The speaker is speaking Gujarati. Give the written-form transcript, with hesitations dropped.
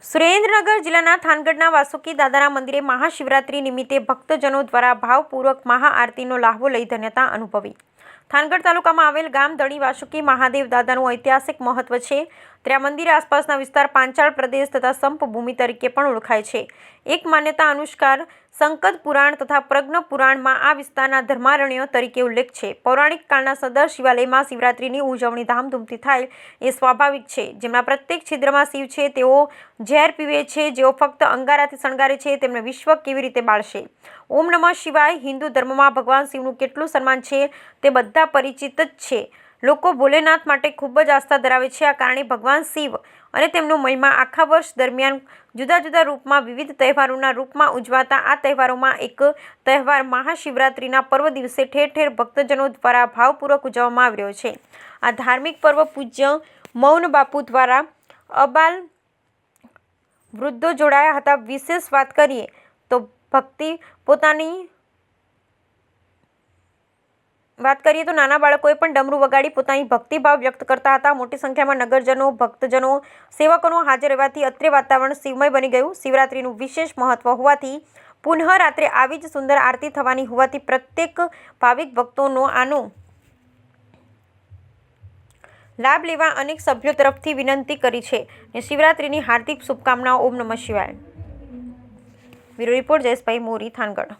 સુરેન્દ્રનગર જિલ્લાના થાનગઢના વાસુકી દાદાના મંદિરે મહાશિવરાત્રી નિમિત્તે ભક્તજનો દ્વારા ભાવપૂર્વક મહાઆરતીનો લાહવો લઈ ધન્યતા અનુભવી। થાનગઢ તાલુકામાં આવેલ ગામ દણી વાસુકી મહાદેવ દાદાનું ઐતિહાસિક મહત્વ છે, ત્યારે આ મંદિર આસપાસના વિસ્તાર પાંચાળ પ્રદેશ તથા સંપભૂમિ તરીકે પણ ઓળખાય છે। એક માન્યતા અનુસાર સંકદ પુરાણ તથા પ્રજ્ઞ પુરાણમાં આ વિસ્તારના ધર્મારણ્યો તરીકે ઉલ્લેખ છે। પૌરાણિક કાળના સદર શિવાલયમાં શિવરાત્રિની ઉજવણી ધામધૂમથી થાય એ સ્વાભાવિક છે। જેમના પ્રત્યેક છિદ્રમાં શિવ છે તેઓ ઝેર પીવે છે, જેઓ ફક્ત અંગારાથી શણગારે છે તેમને વિશ્વ કેવી રીતે બાળશે। ઓમ નમઃ શિવાય હિન્દુ ધર્મમાં ભગવાન શિવનું કેટલું સન્માન છે તે બધા પરિચિત જ છે। લોકો ભોલેનાથ માટે ખૂબ જ આસ્થા ધરાવે છે। આ કારણે ભગવાન શિવ અને તેમનો મહિમા આખા વર્ષ દરમિયાન જુદા જુદા રૂપમાં વિવિધ તહેવારોના રૂપમાં ઉજવાતા આ તહેવારોમાં એક તહેવાર મહાશિવરાત્રિના પર્વ દિવસે ઠેર ઠેર ભક્તજનો દ્વારા ભાવપૂર્વક ઉજવવામાં આવી રહ્યો છે। આ ધાર્મિક પર્વ પૂજ્ય મૌન બાપુ દ્વારા અબાલ વૃદ્ધો જોડાયા હતા। વિશેષ વાત કરીએ તો નાના બાળકોએ પણ ડમરૂ વગાડી પોતાની ભક્તિભાવ વ્યક્ત કરતા હતા। મોટી સંખ્યામાં નગરજનો, ભક્તજનો, સેવકોનો હાજર રહેવાથી અત્રે વાતાવરણ શિવમય બની ગયું। શિવરાત્રિનું વિશેષ મહત્વ હોવાથી પુનઃ રાત્રે આવી જ સુંદર આરતી થવાની હોવાથી પ્રત્યેક ભાવિક ભક્તોનો આનો લાભ લેવા અનેક સભ્યો તરફથી વિનંતી કરી છે અને શિવરાત્રિની હાર્દિક શુભકામનાઓ। ઓમ નમઃ શિવાય। બ્યુરો રિપોર્ટ જયેશભાઈ મોરી, થાનગઢ।